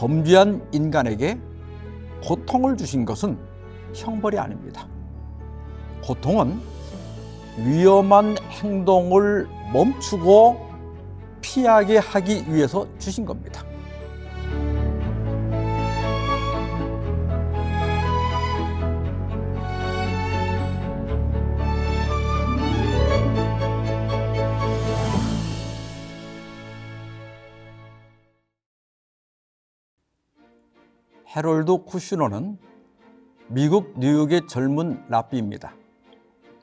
범죄한 인간에게 고통을 주신 것은 형벌이 아닙니다. 고통은 위험한 행동을 멈추고 피하게 하기 위해서 주신 겁니다. 해롤드 쿠슈너는 미국 뉴욕의 젊은 랍비입니다.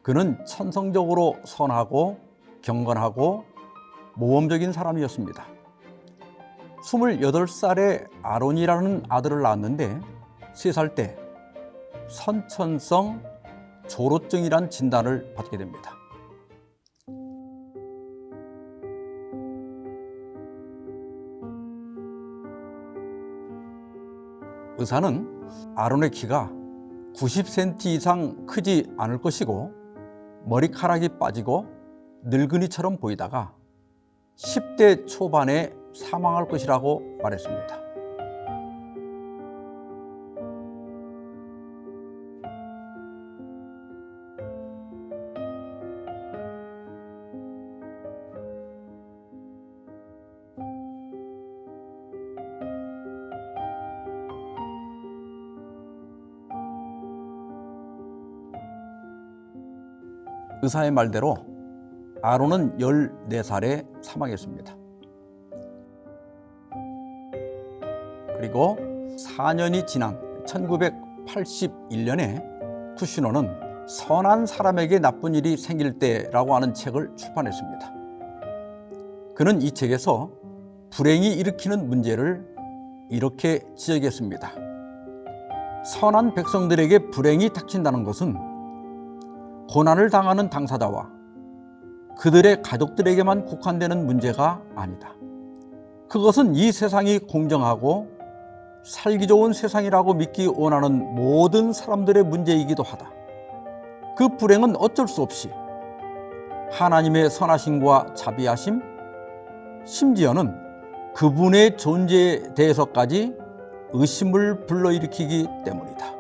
그는 천성적으로 선하고 경건하고 모험적인 사람이었습니다. 28살에 아론이라는 아들을 낳았는데 3살 때 선천성 조로증이란 진단을 받게 됩니다. 의사는 아론의 키가 90cm 이상 크지 않을 것이고 머리카락이 빠지고 늙은이처럼 보이다가 10대 초반에 사망할 것이라고 말했습니다. 의사의 말대로 아론은 14살에 사망했습니다. 그리고 4년이 지난 1981년에 쿠슈너는 선한 사람에게 나쁜 일이 생길 때라고 하는 책을 출판했습니다. 그는 이 책에서 불행이 일으키는 문제를 이렇게 지적했습니다. 선한 백성들에게 불행이 닥친다는 것은 고난을 당하는 당사자와 그들의 가족들에게만 국한되는 문제가 아니다. 그것은 이 세상이 공정하고 살기 좋은 세상이라고 믿기 원하는 모든 사람들의 문제이기도 하다. 그 불행은 어쩔 수 없이 하나님의 선하심과 자비하심, 심지어는 그분의 존재에 대해서까지 의심을 불러일으키기 때문이다.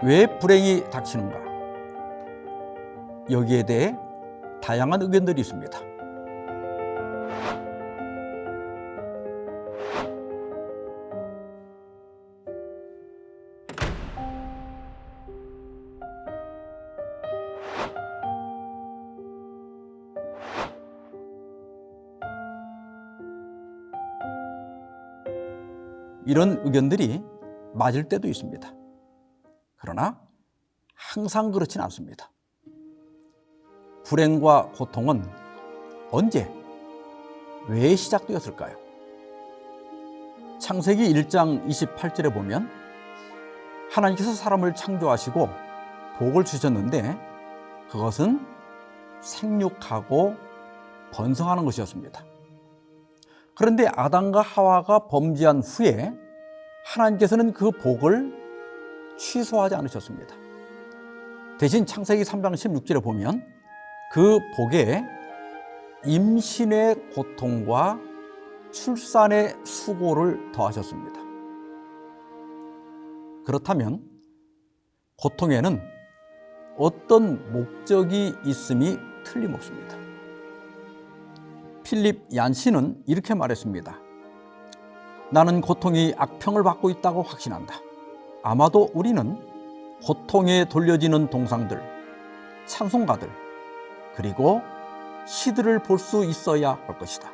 왜 불행이 닥치는가? 여기에 대해 다양한 의견들이 있습니다. 이런 의견들이 맞을 때도 있습니다. 그러나 항상 그렇진 않습니다. 불행과 고통은 언제, 왜 시작되었을까요? 창세기 1장 28절에 보면 하나님께서 사람을 창조하시고 복을 주셨는데 그것은 생육하고 번성하는 것이었습니다. 그런데 아담과 하와가 범죄한 후에 하나님께서는 그 복을 취소하지 않으셨습니다. 대신 창세기 3장 16절에 보면 그 복에 임신의 고통과 출산의 수고를 더하셨습니다. 그렇다면 고통에는 어떤 목적이 있음이 틀림없습니다. 필립 얀시는 이렇게 말했습니다. 나는 고통이 악평을 받고 있다고 확신한다. 아마도 우리는 고통에 돌려지는 동상들, 찬송가들, 그리고 시들을 볼 수 있어야 할 것이다.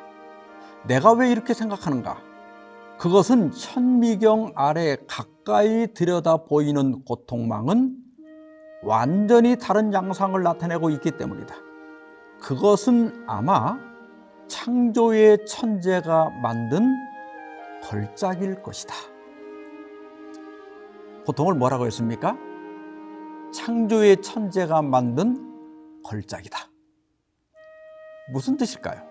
내가 왜 이렇게 생각하는가? 그것은 현미경 아래 가까이 들여다 보이는 고통망은 완전히 다른 양상을 나타내고 있기 때문이다. 그것은 아마 창조의 천재가 만든 걸작일 것이다. 고통을 뭐라고 했습니까? 창조의 천재가 만든 걸작이다. 무슨 뜻일까요?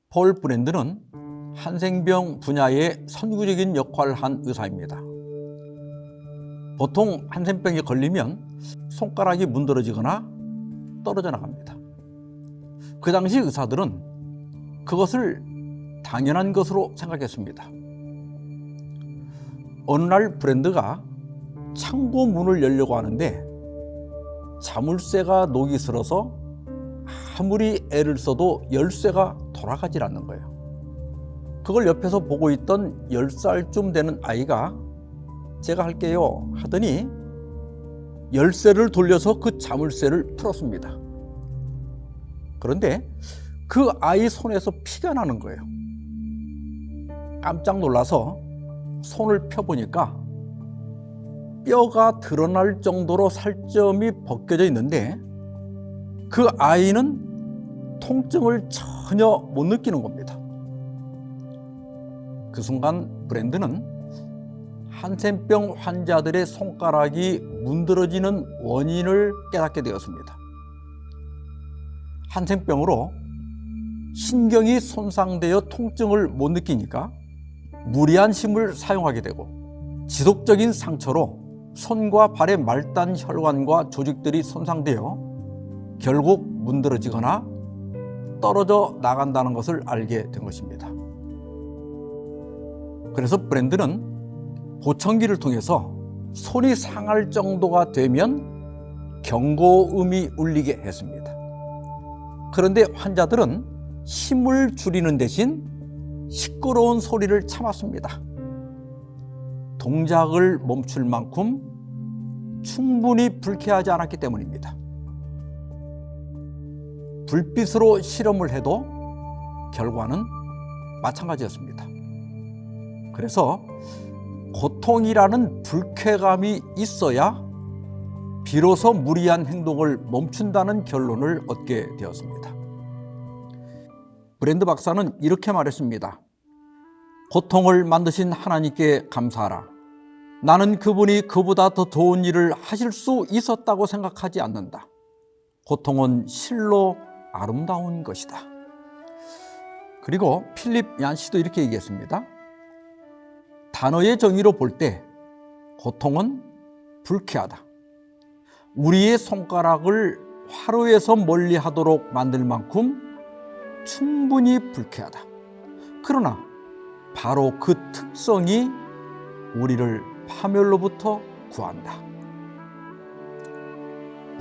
폴 브랜드는 한생병 분야의 선구적인 역할을 한 의사입니다. 보통 한센병에 걸리면 손가락이 문드러지거나 떨어져 나갑니다. 그 당시 의사들은 그것을 당연한 것으로 생각했습니다. 어느 날 브랜드가 창고 문을 열려고 하는데 자물쇠가 녹이 슬어서 아무리 애를 써도 열쇠가 돌아가질 않는 거예요. 그걸 옆에서 보고 있던 10살쯤 되는 아이가 제가 할게요 하더니 열쇠를 돌려서 그 자물쇠를 풀었습니다. 그런데 그 아이 손에서 피가 나는 거예요. 깜짝 놀라서 손을 펴보니까 뼈가 드러날 정도로 살점이 벗겨져 있는데 그 아이는 통증을 전혀 못 느끼는 겁니다. 그 순간 브랜드는 한센병 환자들의 손가락이 문드러지는 원인을 깨닫게 되었습니다. 한센병으로 신경이 손상되어 통증을 못 느끼니까 무리한 힘을 사용하게 되고 지속적인 상처로 손과 발의 말단 혈관과 조직들이 손상되어 결국 문드러지거나 떨어져 나간다는 것을 알게 된 것입니다. 그래서 브랜드는 보청기를 통해서 손이 상할 정도가 되면 경고음이 울리게 했습니다. 그런데 환자들은 힘을 줄이는 대신 시끄러운 소리를 참았습니다. 동작을 멈출 만큼 충분히 불쾌하지 않았기 때문입니다. 불빛으로 실험을 해도 결과는 마찬가지였습니다. 그래서 고통이라는 불쾌감이 있어야 비로소 무리한 행동을 멈춘다는 결론을 얻게 되었습니다. 브랜드 박사는 이렇게 말했습니다. 고통을 만드신 하나님께 감사하라. 나는 그분이 그보다 더 좋은 일을 하실 수 있었다고 생각하지 않는다. 고통은 실로 아름다운 것이다. 그리고 필립 얀시도 이렇게 얘기했습니다. 단어의 정의로 볼 때 고통은 불쾌하다. 우리의 손가락을 화로에서 멀리하도록 만들 만큼 충분히 불쾌하다. 그러나 바로 그 특성이 우리를 파멸로부터 구한다.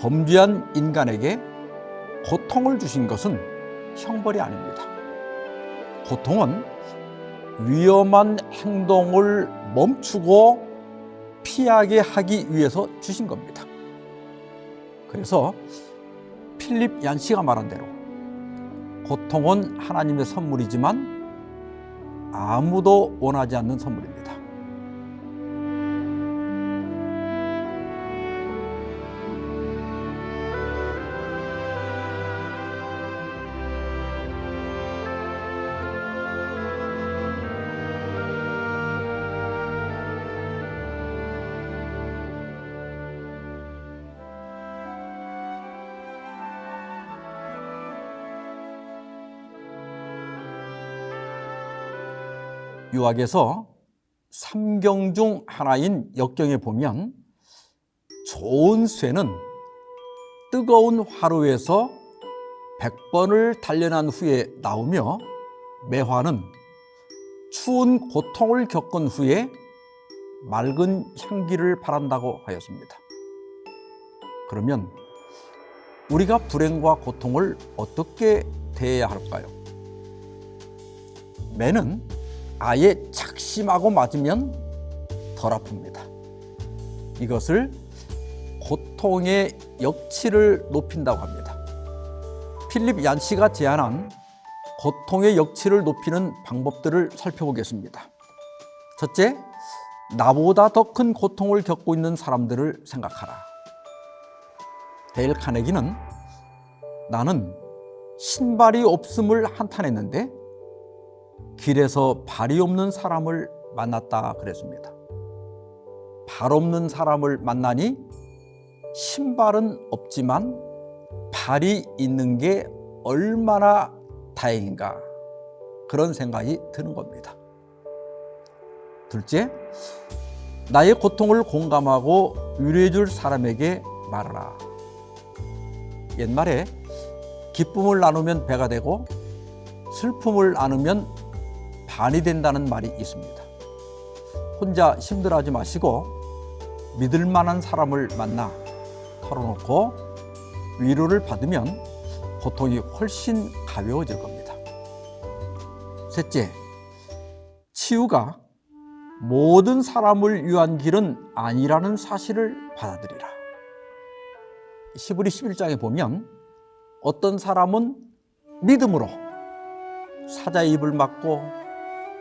범죄한 인간에게 고통을 주신 것은 형벌이 아닙니다. 고통은 위험한 행동을 멈추고 피하게 하기 위해서 주신 겁니다. 그래서 필립 얀시가 말한 대로 고통은 하나님의 선물이지만 아무도 원하지 않는 선물입니다. 유학에서 삼경 중 하나인 역경에 보면 좋은 쇠는 뜨거운 화로에서 100번을 단련한 후에 나오며 매화는 추운 고통을 겪은 후에 맑은 향기를 발한다고 하였습니다. 그러면 우리가 불행과 고통을 어떻게 대해야 할까요? 매는 아예 착심하고 맞으면 덜 아픕니다. 이것을 고통의 역치를 높인다고 합니다. 필립 얀시가 제안한 고통의 역치를 높이는 방법들을 살펴보겠습니다. 첫째, 나보다 더 큰 고통을 겪고 있는 사람들을 생각하라. 데일 카네기는 나는 신발이 없음을 한탄했는데 길에서 발이 없는 사람을 만났다 그랬습니다. 발 없는 사람을 만나니 신발은 없지만 발이 있는 게 얼마나 다행인가 그런 생각이 드는 겁니다. 둘째, 나의 고통을 공감하고 위로해 줄 사람에게 말하라. 옛말에 기쁨을 나누면 배가 되고 슬픔을 나누면 반이 된다는 말이 있습니다. 혼자 힘들어하지 마시고 믿을 만한 사람을 만나 털어놓고 위로를 받으면 고통이 훨씬 가벼워질 겁니다. 셋째, 치유가 모든 사람을 위한 길은 아니라는 사실을 받아들이라. 히브리 11장에 보면 어떤 사람은 믿음으로 사자의 입을 막고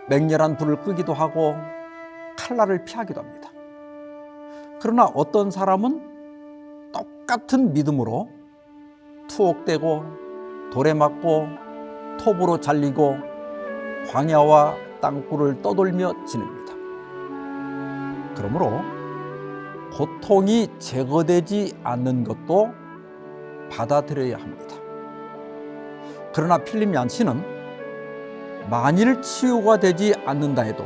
맹렬한 불을 끄기도 하고 칼날을 피하기도 합니다. 그러나 어떤 사람은 똑같은 믿음으로 투옥되고 돌에 맞고 톱으로 잘리고 광야와 땅굴을 떠돌며 지냅니다. 그러므로 고통이 제거되지 않는 것도 받아들여야 합니다. 그러나 필립 얀시는 만일 치유가 되지 않는다 해도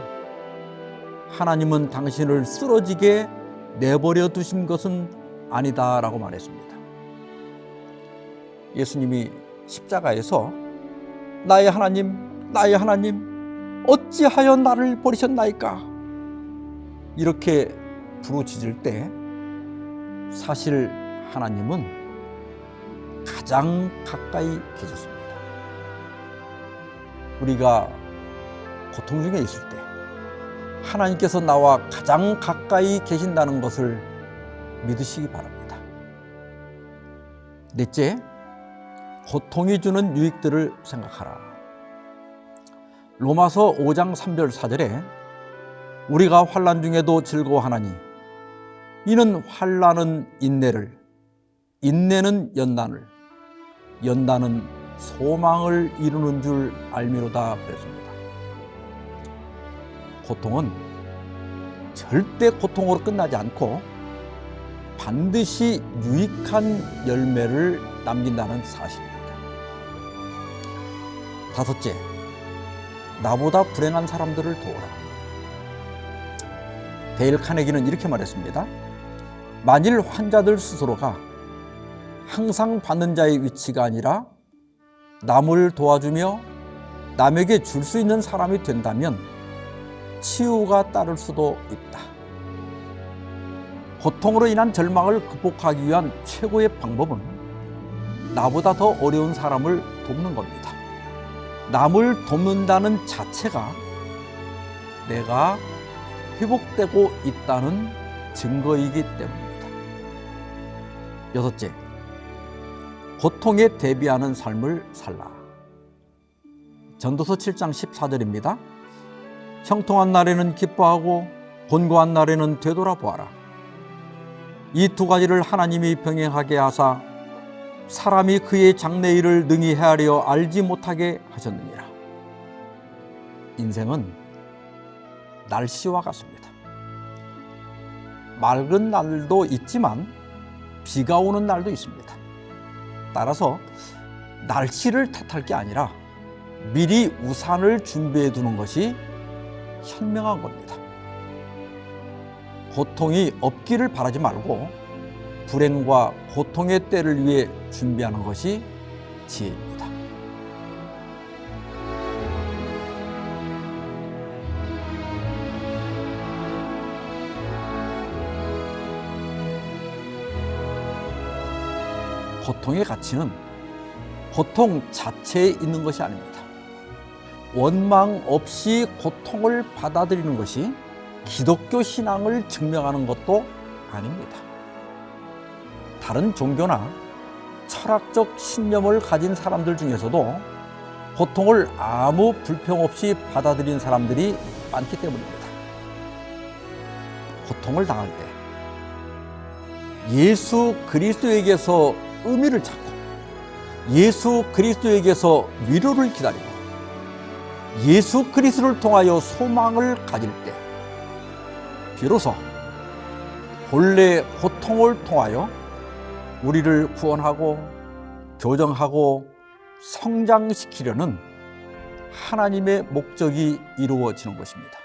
하나님은 당신을 쓰러지게 내버려 두신 것은 아니다라고 말했습니다. 예수님이 십자가에서 나의 하나님, 나의 하나님, 어찌하여 나를 버리셨나이까? 이렇게 부르짖을 때 사실 하나님은 가장 가까이 계셨습니다. 우리가 고통 중에 있을 때 하나님께서 나와 가장 가까이 계신다는 것을 믿으시기 바랍니다. 넷째, 고통이 주는 유익들을 생각하라. 로마서 5장 3절 4절에 우리가 환난 중에도 즐거워하나니 이는 환난은 인내를, 인내는 연단을, 연단은 소망을 이루는 줄 알미로다 그랬습니다. 고통은 절대 고통으로 끝나지 않고 반드시 유익한 열매를 남긴다는 사실입니다. 다섯째, 나보다 불행한 사람들을 도우라. 데일 카네기는 이렇게 말했습니다. 만일 환자들 스스로가 항상 받는 자의 위치가 아니라 남을 도와주며 남에게 줄 수 있는 사람이 된다면 치유가 따를 수도 있다. 고통으로 인한 절망을 극복하기 위한 최고의 방법은 나보다 더 어려운 사람을 돕는 겁니다. 남을 돕는다는 자체가 내가 회복되고 있다는 증거이기 때문입니다. 여섯째, 고통에 대비하는 삶을 살라. 전도서 7장 14절입니다. 형통한 날에는 기뻐하고 곤고한 날에는 되돌아보아라. 이 두 가지를 하나님이 병행하게 하사 사람이 그의 장래일을 능히 헤아려 알지 못하게 하셨느니라. 인생은 날씨와 같습니다. 맑은 날도 있지만 비가 오는 날도 있습니다. 따라서 날씨를 탓할 게 아니라 미리 우산을 준비해 두는 것이 현명한 겁니다. 고통이 없기를 바라지 말고 불행과 고통의 때를 위해 준비하는 것이 지혜입니다. 고통의 가치는 고통 자체에 있는 것이 아닙니다. 원망 없이 고통을 받아들이는 것이 기독교 신앙을 증명하는 것도 아닙니다. 다른 종교나 철학적 신념을 가진 사람들 중에서도 고통을 아무 불평 없이 받아들인 사람들이 많기 때문입니다. 고통을 당할 때 예수 그리스도에게서 의미를 찾고 예수 그리스도에게서 위로를 기다리고 예수 그리스도를 통하여 소망을 가질 때 비로소 본래 고통을 통하여 우리를 구원하고 교정하고 성장시키려는 하나님의 목적이 이루어지는 것입니다.